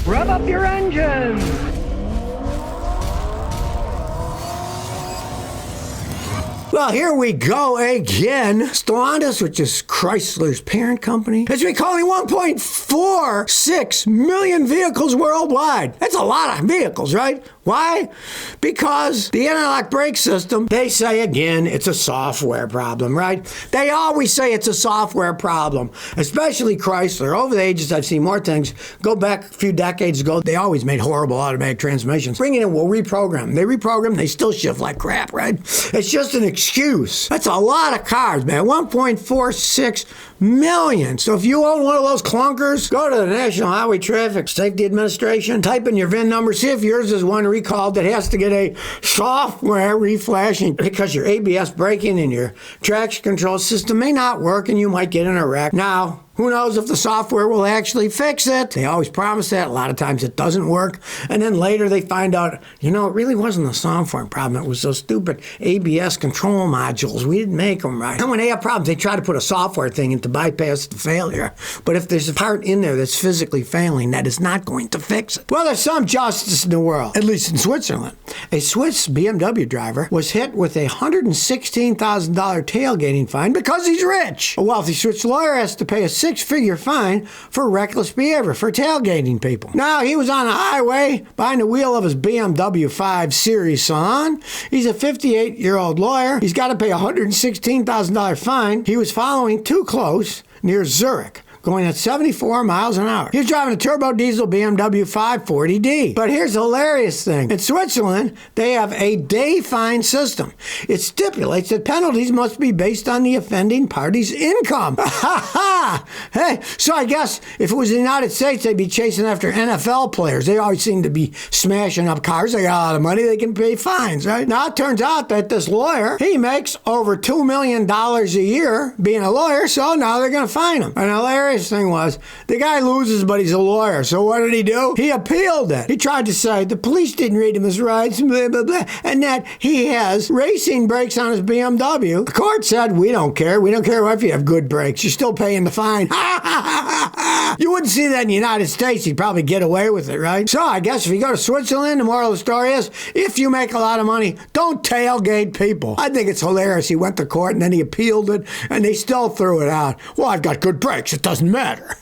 Rev up your engines! Well, here we go again. Stellantis, which is Chrysler's parent company, has been calling 1.46 million vehicles worldwide. That's a lot of vehicles, right? Why? Because the anti-lock brake system, they say again, it's a software problem, right? They always say it's a software problem, especially Chrysler. Over the ages, I've seen more things. Go back a few decades ago, they always made horrible automatic transmissions. Bring it in, we'll reprogram. They reprogram, they still shift like crap, right? It's just an excuse. That's a lot of cars, man. 1.46 million. So if you own one of those clunkers, go to the National Highway Traffic Safety Administration, type in your VIN number, see if yours is one recalled that has to get a software reflashing because your ABS braking and your traction control system may not work and you might get in a wreck. Now, who knows if the software will actually fix it? They always promise that. A lot of times it doesn't work. And then later they find out, it really wasn't the software problem. It was those stupid ABS control modules. We didn't make them right. And when they have problems, they try to put a software thing in to bypass the failure. But if there's a part in there that's physically failing, that is not going to fix it. Well, there's some justice in the world, at least in Switzerland. A Swiss BMW driver was hit with a $116,000 tailgating fine because he's rich. A wealthy Swiss lawyer has to pay a six-figure fine for reckless behavior, for tailgating people. Now, he was on a highway behind the wheel of his BMW 5 Series Salon. He's a 58-year-old lawyer. He's got to pay a $116,000 fine. He was following too close near Zurich, going at 74 miles an hour. He was driving a turbo diesel BMW 540D. But here's the hilarious thing. In Switzerland, they have a day fine system. It stipulates that penalties must be based on the offending party's income. Hey, so I guess if it was the United States, they'd be chasing after NFL players. They always seem to be smashing up cars. They got a lot of money. They can pay fines, right? Now, it turns out that this lawyer, he makes over $2 million a year being a lawyer, so now they're going to fine him. And the hilarious thing was, the guy loses, but he's a lawyer. So what did he do? He appealed it. He tried to say the police didn't read him his rights, blah, blah, blah, and that he has racing brakes on his BMW. The court said, we don't care. We don't care if you have good brakes. You're still paying the fine. You wouldn't see that in the United States. You'd probably get away with it, right? So I guess if you go to Switzerland, the moral of the story is, if you make a lot of money, don't tailgate people. I think it's hilarious. He went to court and then he appealed it and they still threw it out. Well, I've got good brakes. It doesn't matter.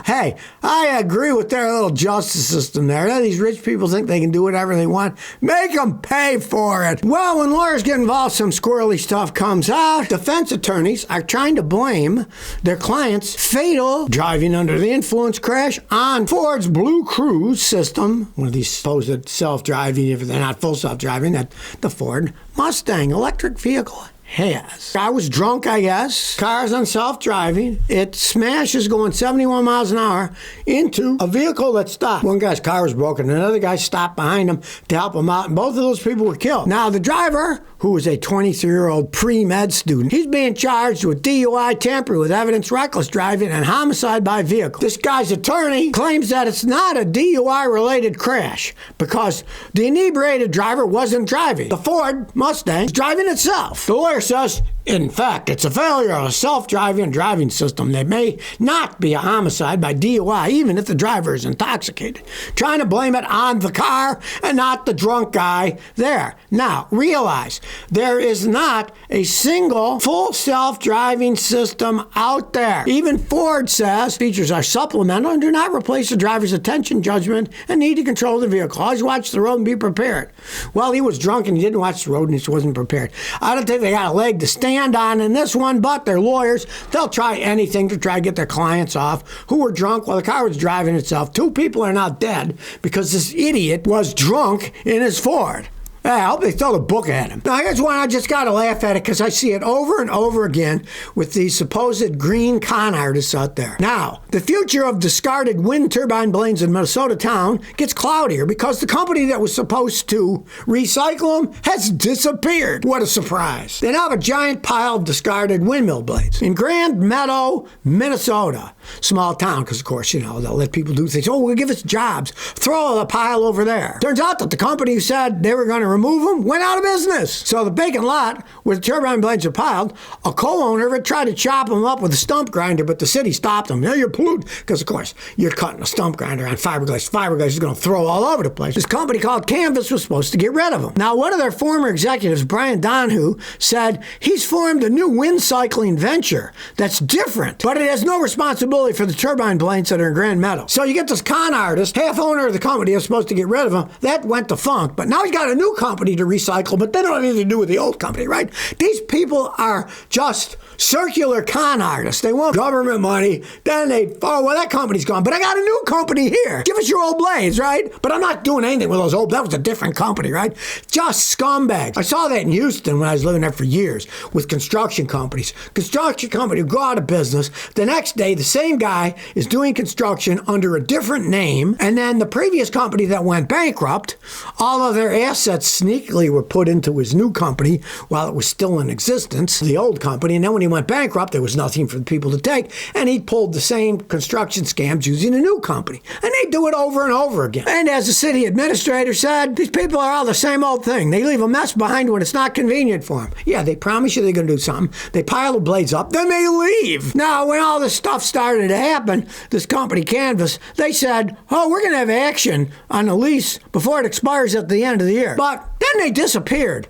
Hey, I agree with their little justice system there. These rich people think they can do whatever they want. Make them pay for it. Well, when lawyers get involved, some squirrely stuff comes out. Defense attorneys are trying to blame their clients' fatal driving under the influence crash on Ford's Blue Cruise system, one of these supposed self-driving, if they're not full self-driving, that the Ford Mustang electric vehicle has. I was drunk, I guess. Car's on self-driving. It smashes going 71 miles an hour into a vehicle that stopped. One guy's car was broken. Another guy stopped behind him to help him out, and both of those people were killed. Now, the driver, who was a 23-year-old pre-med student, he's being charged with DUI, tampering with evidence, reckless driving, and homicide by vehicle. This guy's attorney claims that it's not a DUI-related crash because the inebriated driver wasn't driving. The Ford Mustang is driving itself. The lawyer says, in fact, it's a failure of a self-driving driving system. There may not be a homicide by DUI, even if the driver is intoxicated. Trying to blame it on the car and not the drunk guy there. Now, realize there is not a single full self-driving system out there. Even Ford says features are supplemental and do not replace the driver's attention, judgment, and need to control the vehicle. Always watch the road and be prepared. Well, he was drunk and he didn't watch the road and he wasn't prepared. I don't think they got a leg to stand on in this one, but they're lawyers. They'll try anything to try to get their clients off who were drunk while the car was driving itself. 2 people are now dead because this idiot was drunk in his Ford. I hope they throw the book at him. Now, here's one I just got to laugh at it because I see it over and over again with these supposed green con artists out there. Now, the future of discarded wind turbine blades in Minnesota town gets cloudier because the company that was supposed to recycle them has disappeared. What a surprise. They now have a giant pile of discarded windmill blades in Grand Meadow, Minnesota. Small town because, of course, they'll let people do things. Oh, we'll give us jobs. Throw the pile over there. Turns out that the company who said they were going to remove them, went out of business. So the vacant lot where the turbine blades are piled, a co-owner of it tried to chop them up with a stump grinder, but the city stopped him. Now you're polluted, because of course you're cutting a stump grinder on fiberglass. Fiberglass is going to throw all over the place. This company called Canvas was supposed to get rid of them. Now one of their former executives, Brian Donahue, said he's formed a new wind cycling venture that's different, but it has no responsibility for the turbine blades that are in Grand Meadow. So you get this con artist, half owner of the company, is supposed to get rid of him. That went defunct, but now he's got a new company to recycle, but they don't have anything to do with the old company, right? These people are just circular con artists. They want government money, then that company's gone, but I got a new company here. Give us your old blades, right? But I'm not doing anything with those old, that was a different company, right? Just scumbags. I saw that in Houston when I was living there for years with construction companies. Construction company go out of business. The next day, the same guy is doing construction under a different name, and then the previous company that went bankrupt, all of their assets sneakily were put into his new company while it was still in existence, the old company, and then when he went bankrupt, there was nothing for the people to take, and he pulled the same construction scams using a new company. And they do it over and over again. And as the city administrator said, these people are all the same old thing. They leave a mess behind when it's not convenient for them. Yeah, they promise you they're going to do something. They pile the blades up, then they leave. Now, when all this stuff started to happen, this company, Canvas, they said, oh, we're going to have action on the lease before it expires at the end of the year. But then they disappeared.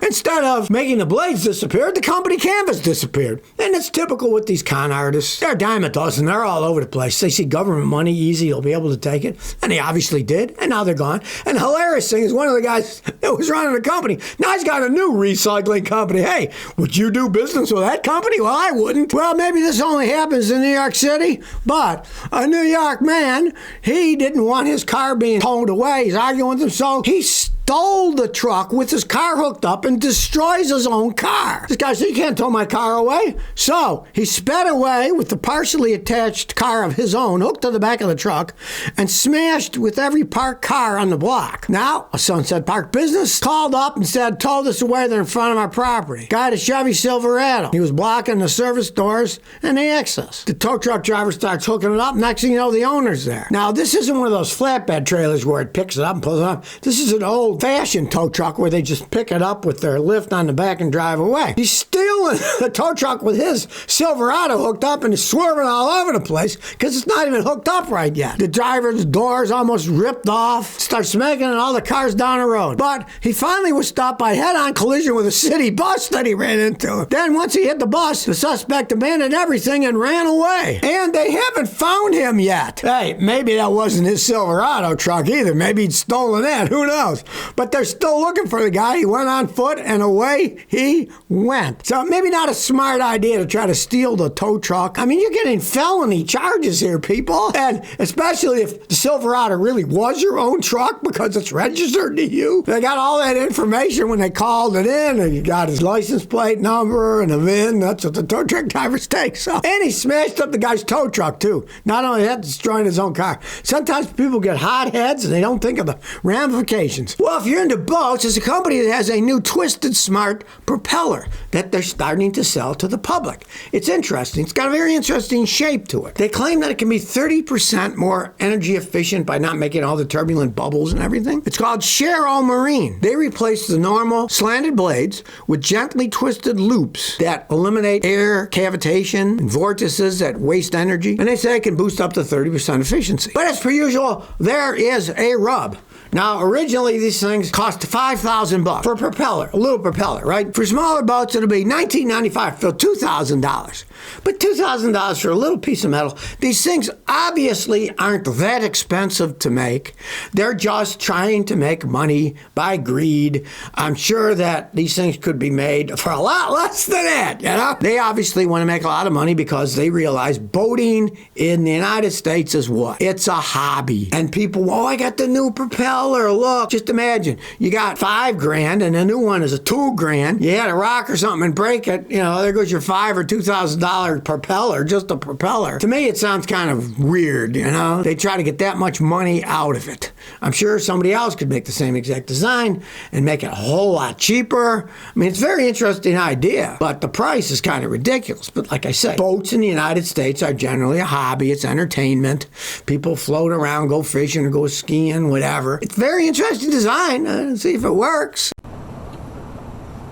Instead of making the blades disappear, the company Canvas disappeared. And it's typical with these con artists. They're a dime a dozen. They're all over the place. They see government money easy, they'll be able to take it. And they obviously did. And now they're gone. And the hilarious thing is one of the guys that was running the company, now he's got a new recycling company. Hey, would you do business with that company? Well, I wouldn't. Well, maybe this only happens in New York City, but a New York man, he didn't want his car being towed away. He's arguing with them, so he stole the truck with his car hooked up and destroys his own car. This guy said, you can't tow my car away. So he sped away with the partially attached car of his own hooked to the back of the truck and smashed with every parked car on the block. Now, a Sunset Park business called up and said, tow this away, they're in front of our property. Guy had a Chevy Silverado. He was blocking the service doors and the access. The tow truck driver starts hooking it up. Next thing you know, the owner's there. Now, this isn't one of those flatbed trailers where it picks it up and pulls it up. This is an old-fashioned tow truck where they just pick it up with their lift on the back and drive away. He's stealing the tow truck with his Silverado hooked up and is swerving all over the place because it's not even hooked up right yet. The driver's door's almost ripped off, starts smacking all the cars down the road. But he finally was stopped by head-on collision with a city bus that he ran into. Then once he hit the bus, the suspect abandoned everything and ran away. And they haven't found him yet. Hey, maybe that wasn't his Silverado truck either. Maybe he'd stolen that. Who knows? But they're still looking for the guy. He went on foot and away he went. So maybe not a smart idea to try to steal the tow truck. I mean, you're getting felony charges here, people. And especially if the Silverado really was your own truck because it's registered to you. They got all that information when they called it in, and you got his license plate number and a VIN. That's what the tow truck drivers take. So, and he smashed up the guy's tow truck too. Not only that, destroying his own car. Sometimes people get hot heads and they don't think of the ramifications. Well, if you're into boats, there's a company that has a new Twisted Smart propeller that they're starting to sell to the public. It's interesting. It's got a very interesting shape to it. They claim that it can be 30% more energy efficient by not making all the turbulent bubbles and everything. It's called Share-All Marine. They replace the normal slanted blades with gently twisted loops that eliminate air cavitation and vortices that waste energy. And they say it can boost up to 30% efficiency. But as per usual, there is a rub. Now, originally, these things cost $5,000 for a propeller, a little propeller, right? For smaller boats, it'll be $19.95 for $2,000. But $2,000 for a little piece of metal, these things obviously aren't that expensive to make. They're just trying to make money by greed. I'm sure that these things could be made for a lot less than that, you know? They obviously want to make a lot of money because they realize boating in the United States is what? It's a hobby. And people, oh, I got the new propeller. Look, just imagine you got $5,000 and the new one is a $2,000. You had a rock or something and break it, you know, there goes your $5,000 or $2,000 propeller, just a propeller. To me, it sounds kind of weird, you know. They try to get that much money out of it. I'm sure somebody else could make the same exact design and make it a whole lot cheaper. I mean, it's a very interesting idea, but the price is kind of ridiculous. But like I said, boats in the United States are generally a hobby. It's entertainment. People float around, go fishing or go skiing, whatever. It's very interesting design. mine and see if it works.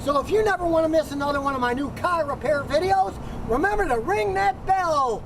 So if you never want to miss another one of my new car repair videos, remember to ring that bell.